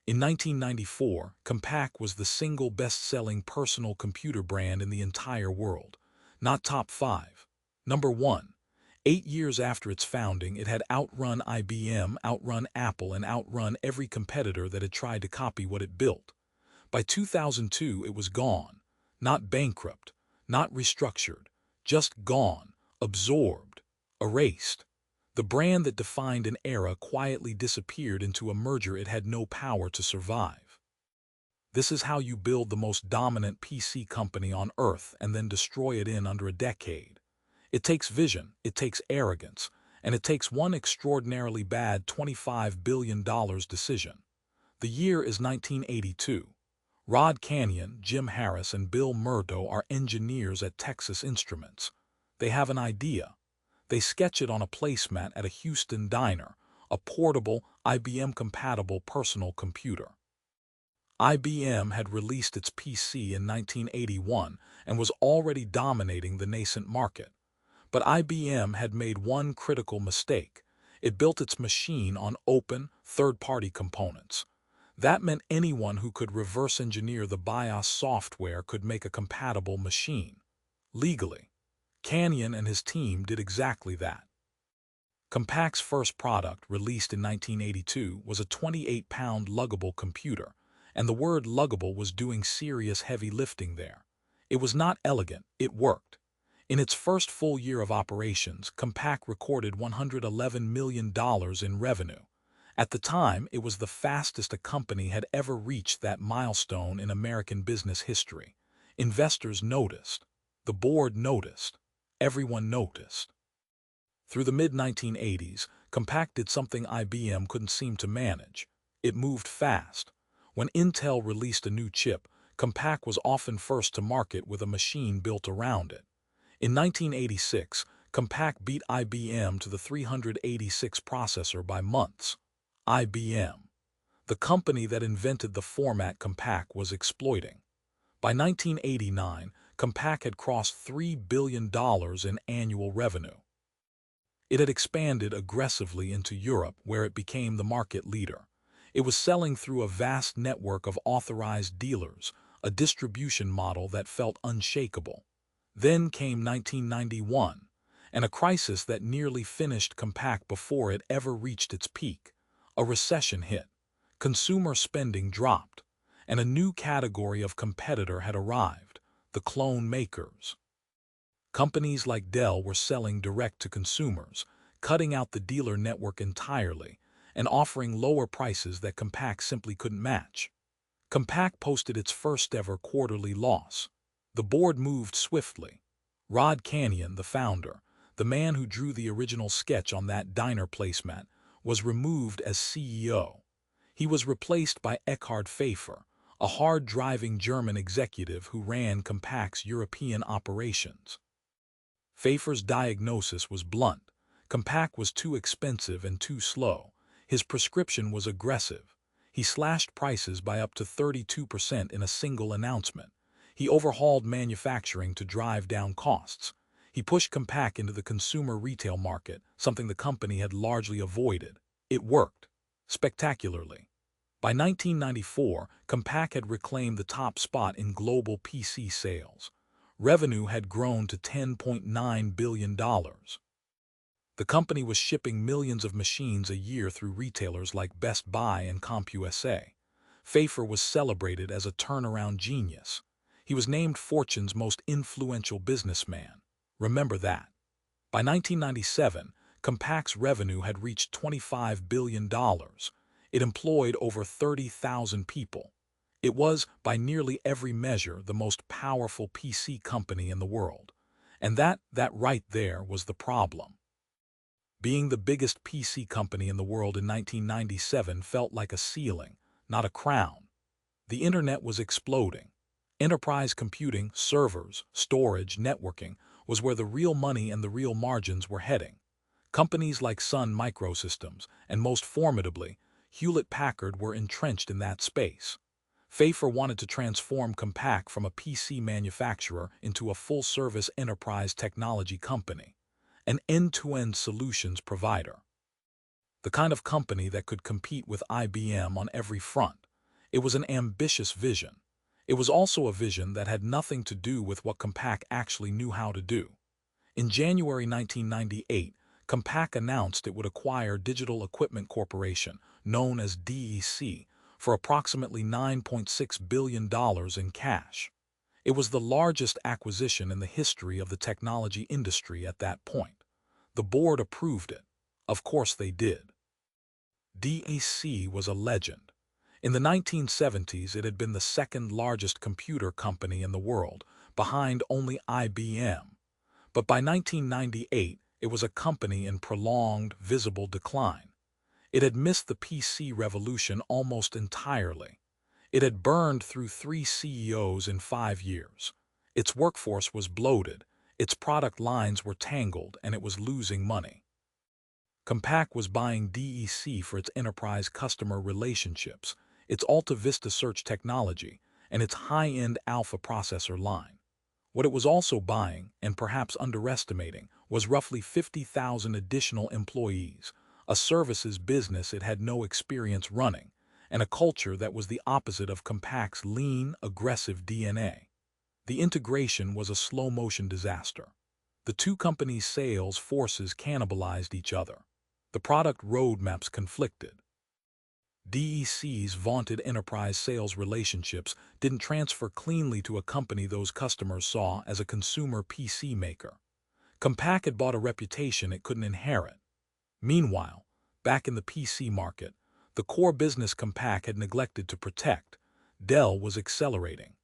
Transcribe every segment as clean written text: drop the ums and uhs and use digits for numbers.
In 1994, Compaq was the single best-selling personal computer brand in the entire world. Not top 5. Number 1. 8 years after its founding, it had outrun IBM, outrun Apple, and outrun every competitor that had tried to copy what it built. By 2002, it was gone. Not bankrupt, not restructured, just gone, absorbed, erased. The brand that defined an era quietly disappeared into a merger it had no power to survive. This is how you build the most dominant PC company on Earth and then destroy it in under a decade. It takes vision, it takes arrogance, and it takes one extraordinarily bad $25 billion decision. The year is 1982. Rod Canyon, Jim Harris, and Bill Murdo are engineers at Texas Instruments. They have an idea. They sketch it on a placemat at a Houston diner, a portable, IBM-compatible personal computer. IBM had released its PC in 1981 and was already dominating the nascent market. But IBM had made one critical mistake. It built its machine on open, third-party components. That meant anyone who could reverse engineer the BIOS software could make a compatible machine. Legally, Canyon and his team did exactly that. Compaq's first product, released in 1982, was a 28-pound luggable computer, and the word luggable was doing serious heavy lifting there. It was not elegant, it worked. In its first full year of operations, Compaq recorded $111 million in revenue. At the time, it was the fastest a company had ever reached that milestone in American business history. Investors noticed. The board noticed. Everyone noticed. Through the mid-1980s, Compaq did something IBM couldn't seem to manage. It moved fast. When Intel released a new chip, Compaq was often first to market with a machine built around it. In 1986, Compaq beat IBM to the 386 processor by months. IBM, the company that invented the format Compaq was exploiting. By 1989, Compaq had crossed $3 billion in annual revenue. It had expanded aggressively into Europe, where it became the market leader. It was selling through a vast network of authorized dealers, a distribution model that felt unshakable. Then came 1991, and a crisis that nearly finished Compaq before it ever reached its peak. A recession hit, consumer spending dropped, and a new category of competitor had arrived, the clone makers. Companies like Dell were selling direct to consumers, cutting out the dealer network entirely, and offering lower prices that Compaq simply couldn't match. Compaq posted its first-ever quarterly loss. The board moved swiftly. Rod Canyon, the founder, the man who drew the original sketch on that diner placemat, was removed as CEO. He was replaced by Eckhard Pfeiffer, a hard-driving German executive who ran Compaq's European operations. Pfeiffer's diagnosis was blunt. Compaq was too expensive and too slow. His prescription was aggressive. He slashed prices by up to 32% in a single announcement. He overhauled manufacturing to drive down costs. He pushed Compaq into the consumer retail market, something the company had largely avoided. It worked. Spectacularly. By 1994, Compaq had reclaimed the top spot in global PC sales. Revenue had grown to $10.9 billion. The company was shipping millions of machines a year through retailers like Best Buy and CompUSA. Pfeiffer was celebrated as a turnaround genius. He was named Fortune's most influential businessman. Remember that. By 1997, Compaq's revenue had reached $25 billion. It employed over 30,000 people. It was, by nearly every measure, the most powerful PC company in the world. And that right there was the problem. Being the biggest PC company in the world in 1997 felt like a ceiling, not a crown. The internet was exploding. Enterprise computing, servers, storage, networking was where the real money and the real margins were heading. Companies like Sun Microsystems, and most formidably, Hewlett-Packard were entrenched in that space. Pfeiffer wanted to transform Compaq from a PC manufacturer into a full-service enterprise technology company, an end-to-end solutions provider. The kind of company that could compete with IBM on every front. It was an ambitious vision. It was also a vision that had nothing to do with what Compaq actually knew how to do. In January 1998, Compaq announced it would acquire Digital Equipment Corporation, known as DEC, for approximately $9.6 billion in cash. It was the largest acquisition in the history of the technology industry at that point. The board approved it. Of course they did. DEC was a legend. In the 1970s, it had been the second largest computer company in the world, behind only IBM. But by 1998, it was a company in prolonged, visible decline. It had missed the PC revolution almost entirely. It had burned through 3 CEOs in 5 years. Its workforce was bloated, its product lines were tangled, and it was losing money. Compaq was buying DEC for its enterprise customer relationships, its Alta Vista search technology, and its high-end Alpha processor line. What it was also buying, and perhaps underestimating, was roughly 50,000 additional employees, a services business it had no experience running, and a culture that was the opposite of Compaq's lean, aggressive DNA. The integration was a slow-motion disaster. The two companies' sales forces cannibalized each other. The product roadmaps conflicted. DEC's vaunted enterprise sales relationships didn't transfer cleanly to a company those customers saw as a consumer PC maker. Compaq had bought a reputation it couldn't inherit. Meanwhile, back in the PC market, the core business Compaq had neglected to protect, Dell was accelerating.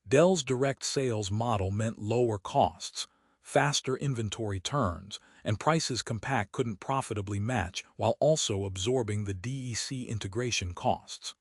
Dell's direct sales model meant lower costs, faster inventory turns, and prices Compaq couldn't profitably match while also absorbing the DEC integration costs.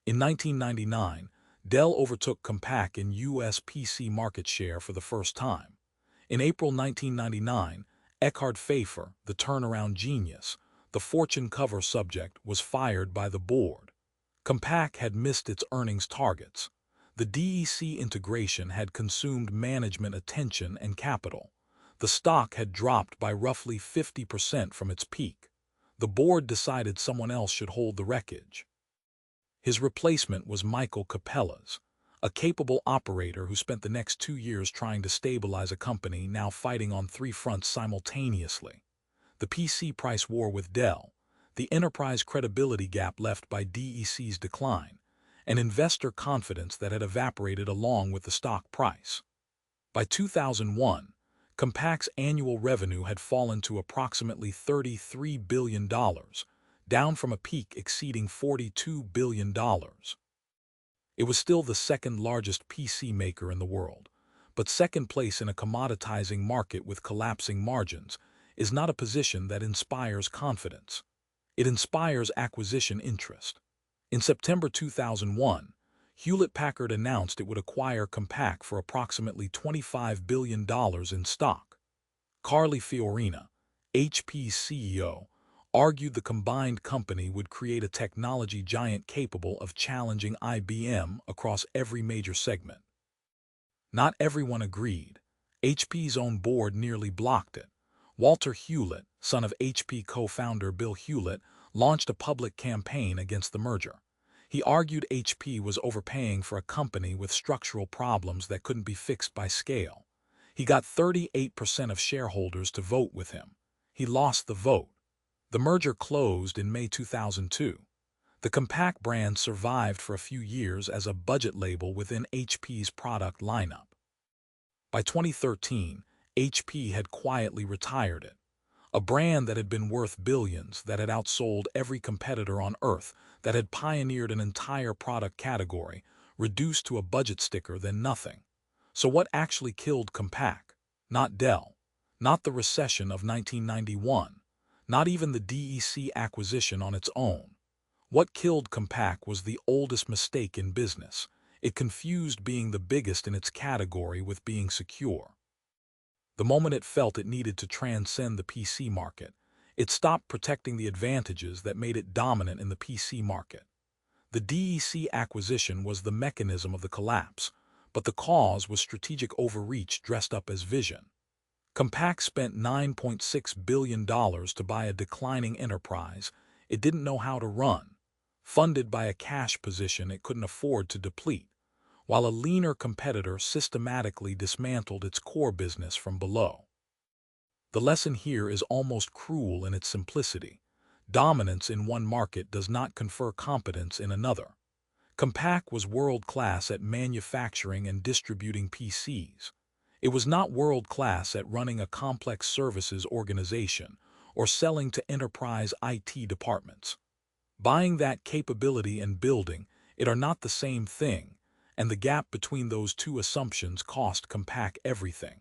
In 1999, Dell overtook Compaq in U.S. PC market share for the first time. In April 1999, Eckhard Pfeiffer, the turnaround genius, the Fortune cover subject, was fired by the board. Compaq had missed its earnings targets. The DEC integration had consumed management attention and capital. The stock had dropped by roughly 50% from its peak. The board decided someone else should hold the wreckage. His replacement was Michael Capellas, a capable operator who spent the next 2 years trying to stabilize a company now fighting on 3 fronts simultaneously. The PC price war with Dell, the enterprise credibility gap left by DEC's decline, and investor confidence that had evaporated along with the stock price. By 2001, Compaq's annual revenue had fallen to approximately $33 billion, down from a peak exceeding $42 billion. It was still the second largest PC maker in the world, but second place in a commoditizing market with collapsing margins is not a position that inspires confidence. It inspires acquisition interest. In September 2001, Hewlett-Packard announced it would acquire Compaq for approximately $25 billion in stock. Carly Fiorina, HP's CEO, argued the combined company would create a technology giant capable of challenging IBM across every major segment. Not everyone agreed. HP's own board nearly blocked it. Walter Hewlett, son of HP co-founder Bill Hewlett, launched a public campaign against the merger. He argued HP was overpaying for a company with structural problems that couldn't be fixed by scale. He got 38% of shareholders to vote with him. He lost the vote. The merger closed in May 2002. The Compaq brand survived for a few years as a budget label within HP's product lineup. By 2013, HP had quietly retired it. A brand that had been worth billions, that had outsold every competitor on Earth, that had pioneered an entire product category, reduced to a budget sticker, then nothing. So what actually killed Compaq? Not Dell. Not the recession of 1991. Not even the DEC acquisition on its own. What killed Compaq was the oldest mistake in business. It confused being the biggest in its category with being secure. The moment it felt it needed to transcend the PC market, it stopped protecting the advantages that made it dominant in the PC market. The DEC acquisition was the mechanism of the collapse, but the cause was strategic overreach dressed up as vision. Compaq spent $9.6 billion to buy a declining enterprise it didn't know how to run. funded by a cash position it couldn't afford to deplete, while a leaner competitor systematically dismantled its core business from below. The lesson here is almost cruel in its simplicity. Dominance in one market does not confer competence in another. Compaq was world-class at manufacturing and distributing PCs. It was not world-class at running a complex services organization or selling to enterprise IT departments. Buying that capability and building it are not the same thing, and the gap between those two assumptions cost Compaq everything.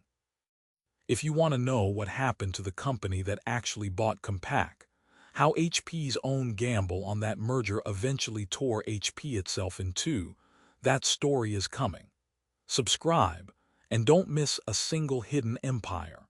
If you want to know what happened to the company that actually bought Compaq, how HP's own gamble on that merger eventually tore HP itself in two, that story is coming. Subscribe, and don't miss a single hidden empire.